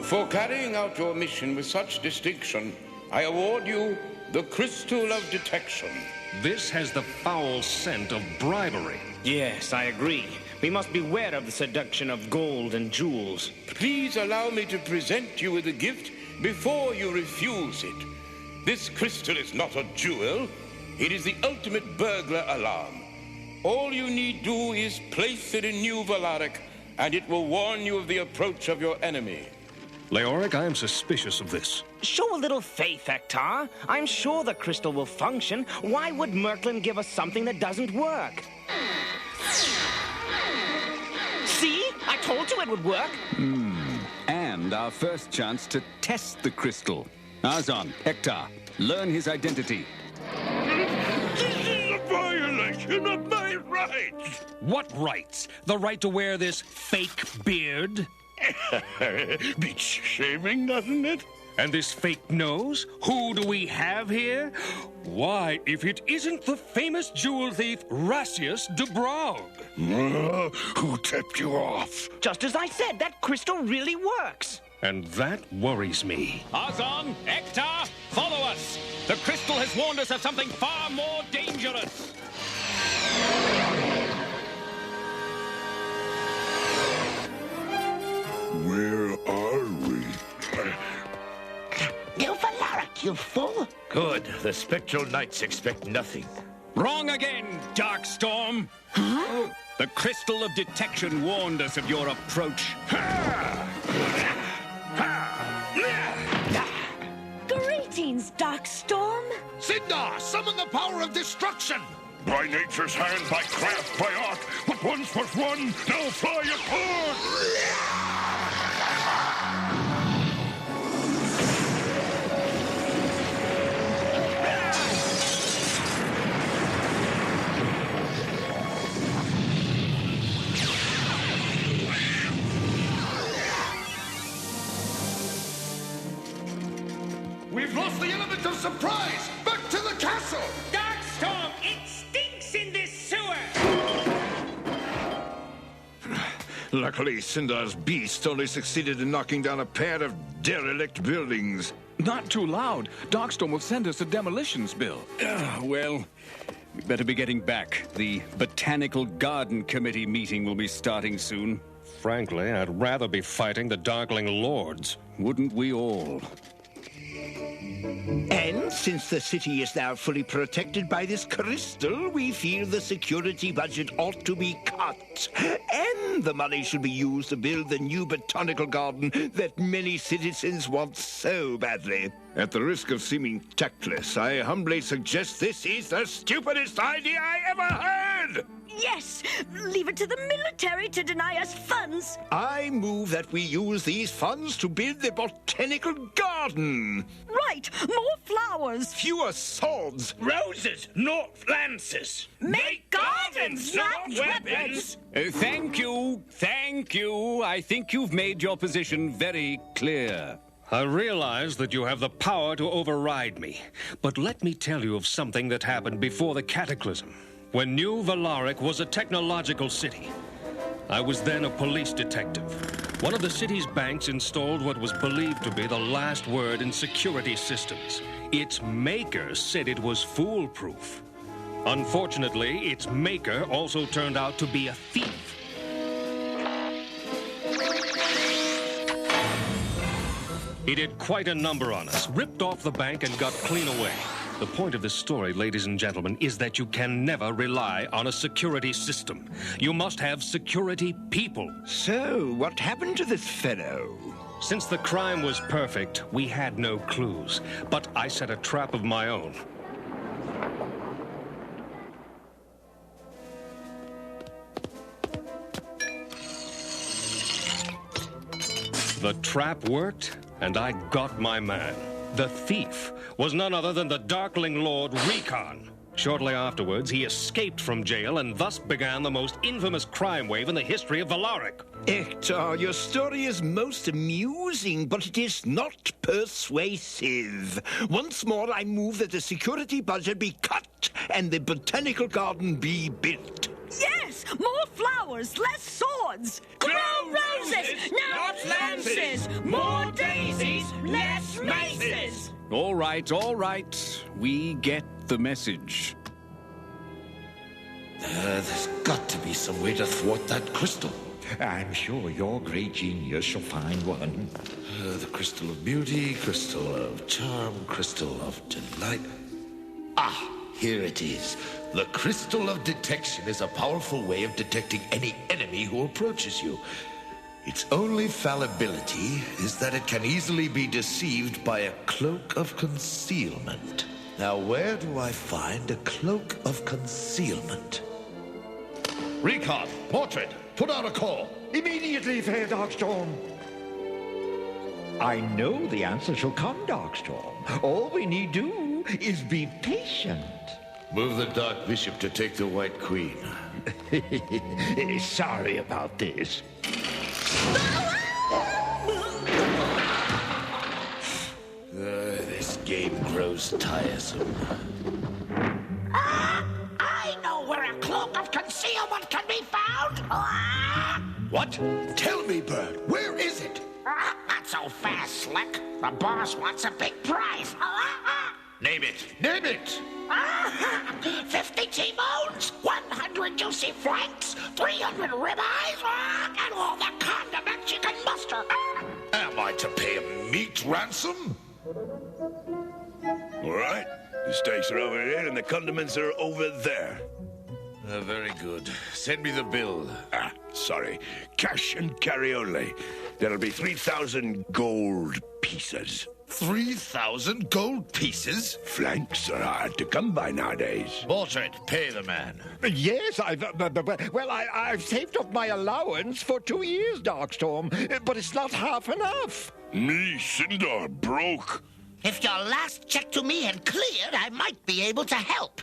For carrying out your mission with such distinction, I award you the Crystal of Detection. This has the foul scent of bribery. Yes, I agree. We must beware of the seduction of gold and jewels. Please allow me to present you with a gift before you refuse it. This crystal is not a jewel. It is the ultimate burglar alarm. All you need do is place it in New Valaric, and it will warn you of the approach of your enemy. Leoric, I am suspicious of this. Show a little faith, Hector. I'm sure the crystal will function. Why would Merklin give us something that doesn't work? See? I told you it would work. And our first chance to test the crystal. Azon, Hector, learn his identity. This is a violation of my rights! What rights? The right to wear this fake beard? Beats shaming, doesn't it? And this fake nose? Who do we have here? Why, if it isn't the famous jewel thief, Rassius de Braug. Who tipped you off? Just as I said, that crystal really works. And that worries me. Azon, Hector, follow us! The crystal has warned us of something far more dangerous. Where are we? New Valaric, you fool! Good. The spectral knights expect nothing. Wrong again, Darkstorm! Huh? The crystal of detection warned us of your approach. Greetings, Darkstorm. Sindar, summon the power of destruction! By nature's hand, by craft, by art, what once was one, now fly apart! We've lost the element of surprise! Back to the castle! Darkstorm, it stinks in this sewer! Luckily, Sindar's beast only succeeded in knocking down a pair of derelict buildings. Not too loud. Darkstorm will send us a demolitions bill. Well, we better be getting back. The Botanical Garden Committee meeting will be starting soon. Frankly, I'd rather be fighting the Darkling Lords. Wouldn't we all? And since the city is now fully protected by this crystal, we feel the security budget ought to be cut. And the money should be used to build the new botanical garden that many citizens want so badly. At the risk of seeming tactless, I humbly suggest this is the stupidest idea I ever heard! Yes, leave it to the military to deny us funds. I move that we use these funds to build the botanical garden. Right, more flowers. Fewer swords. Roses, not lances. Make gardens, not weapons. Thank you. Thank you. I think you've made your position very clear. I realize that you have the power to override me, but let me tell you of something that happened before the Cataclysm, when New Valaric was a technological city. I was then a police detective. One of the city's banks installed what was believed to be the last word in security systems. Its maker said it was foolproof. Unfortunately, its maker also turned out to be a thief. He did quite a number on us, ripped off the bank and got clean away. The point of this story, ladies and gentlemen, is that you can never rely on a security system. You must have security people. So, what happened to this fellow? Since the crime was perfect, we had no clues. But I set a trap of my own. The trap worked, and I got my man. The thief was none other than the Darkling Lord Recon. Shortly afterwards, he escaped from jail and thus began the most infamous crime wave in the history of Valaric. Hector, your story is most amusing, but it is not persuasive. Once more, I move that the security budget be cut and the botanical garden be built. Yes, more flowers, less swords. Grow roses, not lances! More daisies, less maces! All right. We get the message. There's got to be some way to thwart that crystal. I'm sure your great genius shall find one. The crystal of beauty, crystal of charm, crystal of delight. Ah, here it is. The crystal of detection is a powerful way of detecting any enemy who approaches you. Its only fallibility is that it can easily be deceived by a cloak of concealment. Now, where do I find a cloak of concealment? Recon, Portrait, put out a call. Immediately, fair Darkstorm. I know the answer shall come, Darkstorm. All we need do is be patient. Move the Dark Bishop to take the White Queen. Sorry about this. This game grows tiresome. I know where a cloak of concealment can be found! What? Tell me, Bird, where is it? Not so fast, Slick. The boss wants a big prize. Name it. Name it! 50 T-bones, 100 juicy flanks, 300 ribeyes, and all the condiments you can muster. Am I to pay a meat ransom? All right. The steaks are over here and the condiments are over there. Very good. Send me the bill. Sorry. Cash and carry only. There'll be 3,000 gold pieces. 3,000 gold pieces? Flanks are hard to come by nowadays. Portrait, pay the man. Yes, I've saved up my allowance for 2 years, Darkstorm, but it's not half enough. Me, Sindar, broke. If your last check to me had cleared, I might be able to help.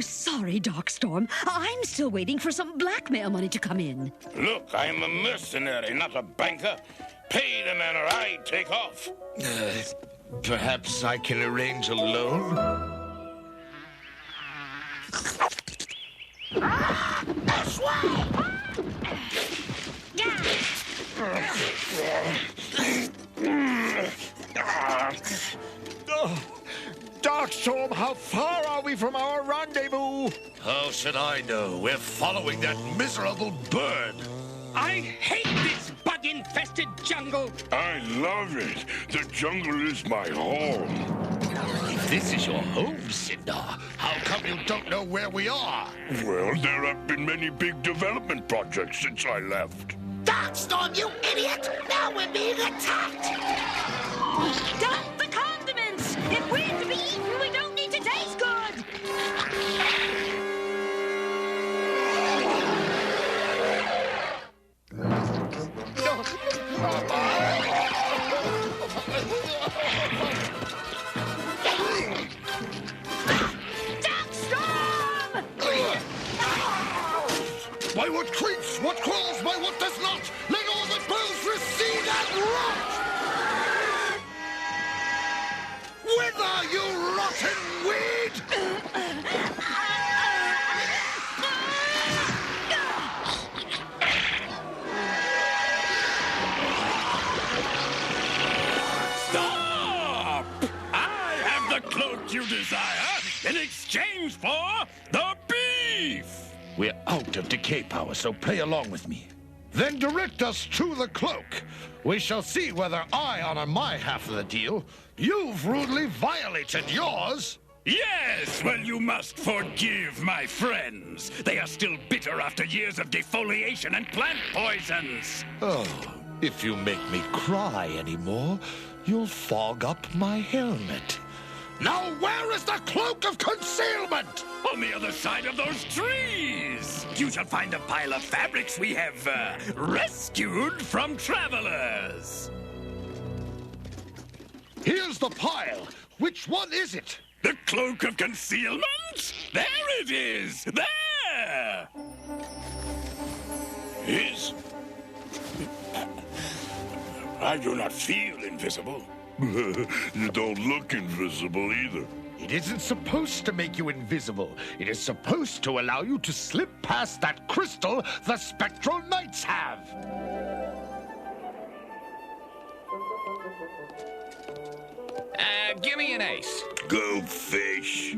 Sorry, Darkstorm. I'm still waiting for some blackmail money to come in. Look, I'm a mercenary, not a banker. Pay the man or I take off. Perhaps I can arrange a loan? This way! Darkstorm, how far are we from our rendezvous? How should I know? We're following that miserable bird. I hate this bug-infested jungle. I love it. The jungle is my home. If this is your home, Sindar, how come you don't know where we are? Well, there have been many big development projects since I left. Darkstorm, you idiot! Now we're being attacked! Dump the condiments! If we're to be eaten, we don't need to taste good! Darkstorm! By what creeps, what crawls, by what does not, let all that bows recede and rot! Wither, you rotten weed! Stop! I have the cloak you desire in exchange for the beef! We're out of decay power, so play along with me. Then direct us to the cloak. We shall see whether I honor my half of the deal. You've rudely violated yours. Yes, well, you must forgive my friends. They are still bitter after years of defoliation and plant poisons. Oh, if you make me cry anymore, you'll fog up my helmet. Now where is the cloak of concealment? On the other side of those trees! You shall find a pile of fabrics we have rescued from travelers. Here's the pile. Which one is it? The cloak of concealment? There it is! There! His? I do not feel invisible. You don't look invisible either. It isn't supposed to make you invisible. It is supposed to allow you to slip past that crystal the spectral knights have. Give me an ace. Go fish.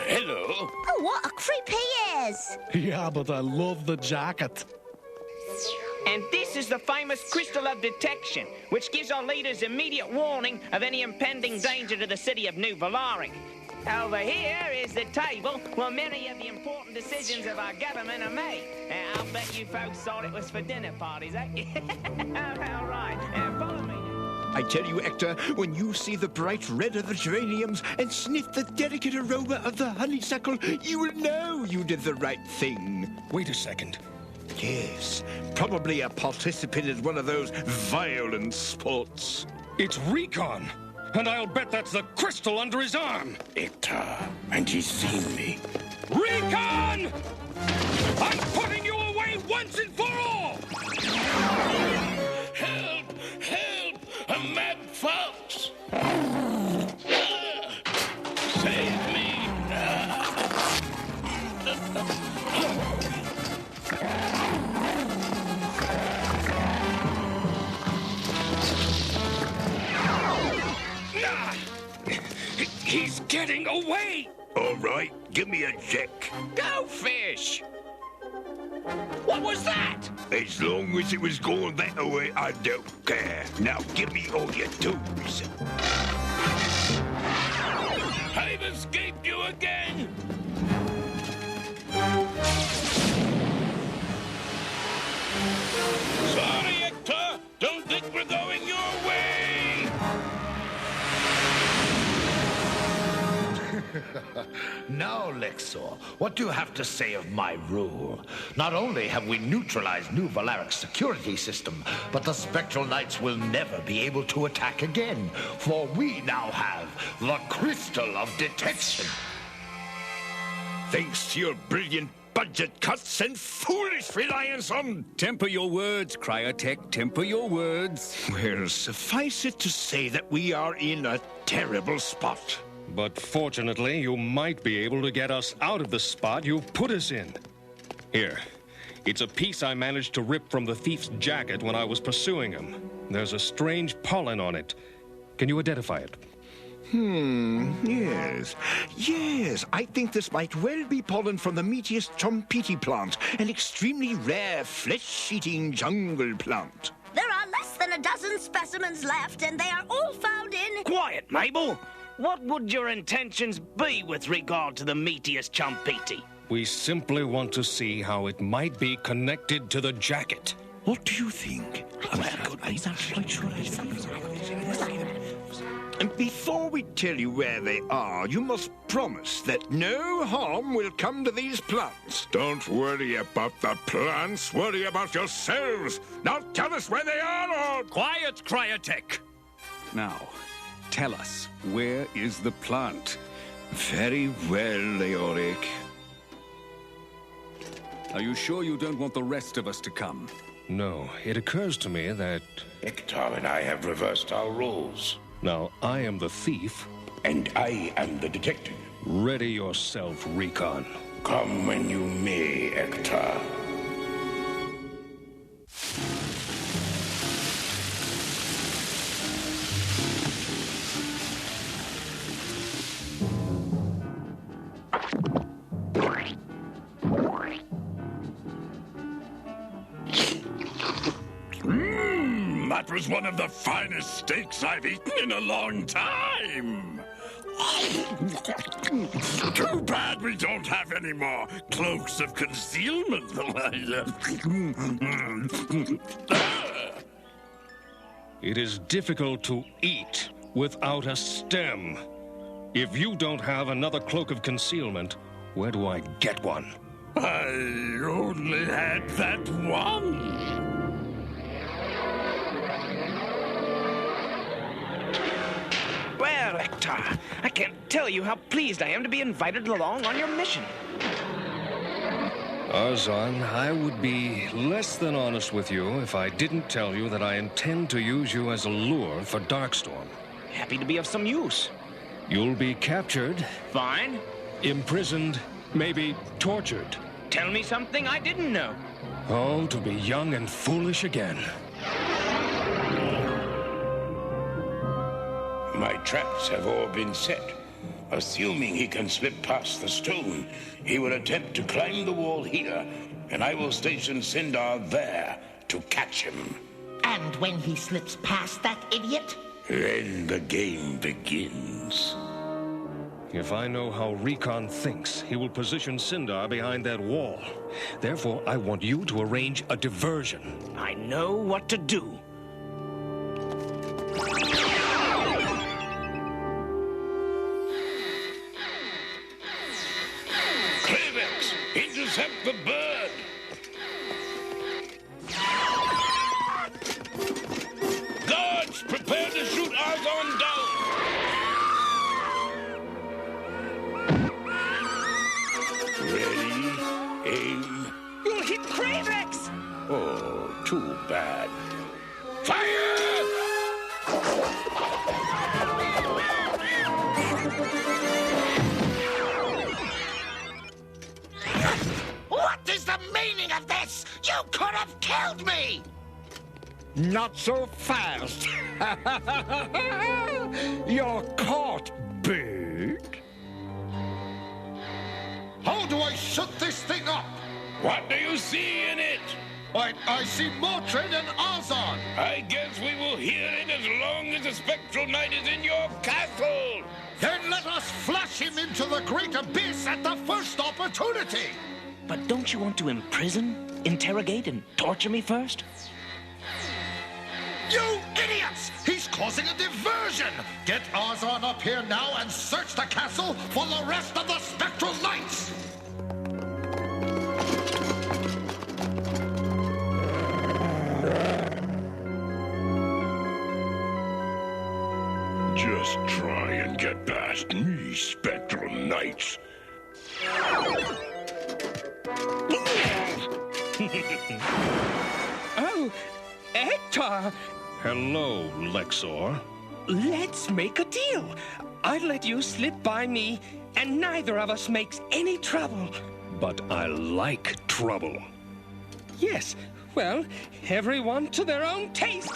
Hello. Oh, what a creep he is! Yeah, but I love the jacket. And this is the famous crystal of detection, which gives our leaders immediate warning of any impending danger to the city of New Valaric. Over here is the table where many of the important decisions of our government are made. I'll bet you folks thought it was for dinner parties, eh? All right, follow me. I tell you, Hector, when you see the bright red of the geraniums and sniff the delicate aroma of the honeysuckle, you will know you did the right thing. Wait a second. Yes, probably a participant in one of those violent sports. It's Recon! And I'll bet that's the crystal under his arm! Hector, and he's seen me. Recon! I'm putting you away once and for all! Help! Help! A mad fox! Save me! He's getting away! All right, give me a check. Go fish. What was that? As long as it was going that way, I don't care. Now give me all your tools. I've escaped you again! Sorry, Hector! Don't think we're going your way! Now, Lexor, what do you have to say of my rule? Not only have we neutralized New Valaric's security system, but the Spectral Knights will never be able to attack again, for we now have the Crystal of Detection. Thanks to your brilliant budget cuts and foolish reliance on... Temper your words, Cryotech. Temper your words. Well, suffice it to say that we are in a terrible spot. But fortunately, you might be able to get us out of the spot you put us in. Here, it's a piece I managed to rip from the thief's jacket when I was pursuing him. There's a strange pollen on it. Can you identify it? Yes. Yes, I think this might well be pollen from the meatiest chompiti plant, an extremely rare flesh-eating jungle plant. There are less than a dozen specimens left, and they are all found in... Quiet, Mabel. What would your intentions be with regard to the meatiest Chumpiti? We simply want to see how it might be connected to the jacket. What do you think? And before we tell you where they are, you must promise that no harm will come to these plants. Don't worry about the plants, worry about yourselves. Now tell us where they are, or... Quiet, Cryotech. Now, tell us, where is the plant? Very well, Leoric. Are you sure you don't want the rest of us to come? No, it occurs to me that... Hector and I have reversed our roles. Now, I am the thief. And I am the detective. Ready yourself, Recon. Come when you may, Hector. That was one of the finest steaks I've eaten in a long time. Too bad we don't have any more cloaks of concealment. It is difficult to eat without a stem. If you don't have another cloak of concealment, where do I get one? I only had that one. Well, Hector, I can't tell you how pleased I am to be invited along on your mission. Arzon, I would be less than honest with you if I didn't tell you that I intend to use you as a lure for Darkstorm. Happy to be of some use. You'll be captured. Fine. Imprisoned, maybe tortured. Tell me something I didn't know. Oh, to be young and foolish again. My traps have all been set. Assuming he can slip past the stone, he will attempt to climb the wall here, and I will station Sindar there to catch him. And when he slips past that idiot? Then the game begins. If I know how Recon thinks, he will position Sindar behind that wall. Therefore, I want you to arrange a diversion. I know what to do. Kravex, intercept the bird! Guards, prepare to shoot Arzon down! Ready, aim. You'll hit Kravex! Oh, too bad. Fire! What is the meaning of this? You could have killed me! Not so fast. You're caught, bird. How do I shut this thing up? What do you see in it? I see Motrin and Arzon. I guess we will hear it as long as the Spectral Knight is in your castle. Then let us flash him into the great abyss at the first opportunity. But don't you want to imprison, interrogate, and torture me first? You idiots! He's causing a diversion! Get Arzon up here now and search the castle for the rest of the Spectral Knights! Just try and get past me, Spectral Knights. Oh, Hector! Hello, Lexor. Let's make a deal. I'll let you slip by me, and neither of us makes any trouble. But I like trouble. Yes, well, everyone to their own taste.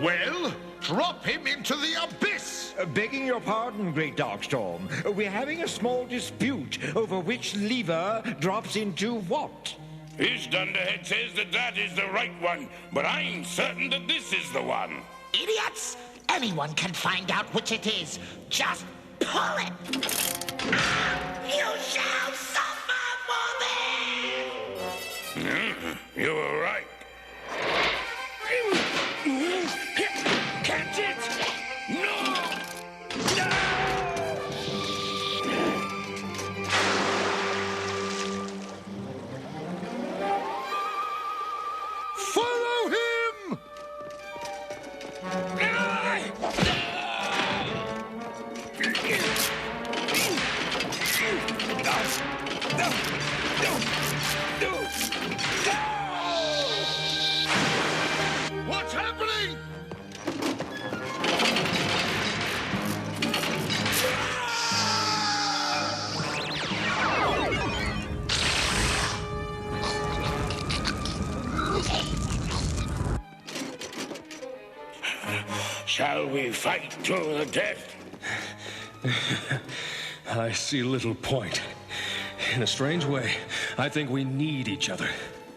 Well, drop him into the abyss! Begging your pardon, Great Darkstorm. We're having a small dispute over which lever drops into what. His dunderhead says that is the right one, but I'm certain that this is the one. Idiots! Anyone can find out which it is. Just pull it! You shall suffer for this! You were right. Catch it! No! Follow him! What's happening? Shall we fight to the death? I see little point. In a strange way, I think we need each other.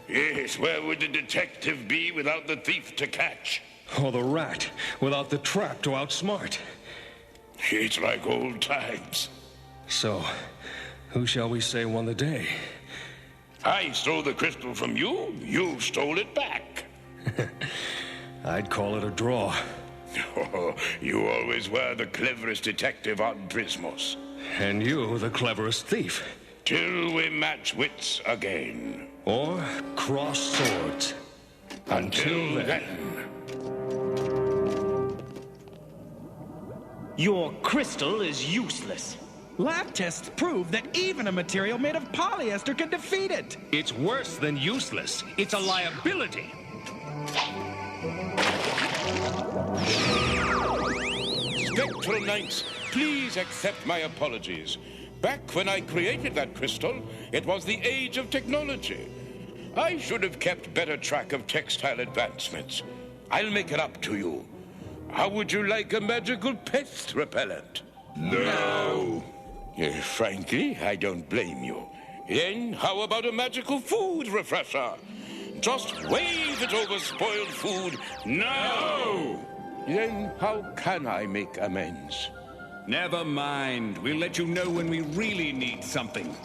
Yes, where would the detective be without the thief to catch? Or the rat without the trap to outsmart. It's like old times. So, who shall we say won the day? I stole the crystal from you, you stole it back. I'd call it a draw. Oh, you always were the cleverest detective on Prismos. And you the cleverest thief. Till we match wits again. Or cross swords. Until then. Your crystal is useless. Lab tests prove that even a material made of polyester can defeat it. It's worse than useless. It's a liability. Spectral Knights, please accept my apologies. Back when I created that crystal, it was the age of technology. I should have kept better track of textile advancements. I'll make it up to you. How would you like a magical pest repellent? No. Frankly, I don't blame you. Then how about a magical food refresher? Just wave it over spoiled food. No! Then how can I make amends? Never mind. We'll let you know when we really need something.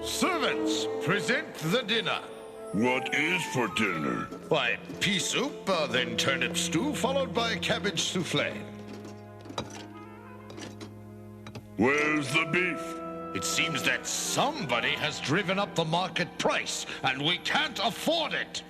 Servants, present the dinner. What is for dinner? Why, pea soup, then turnip stew, followed by cabbage souffle. Where's the beef? It seems that somebody has driven up the market price, and we can't afford it.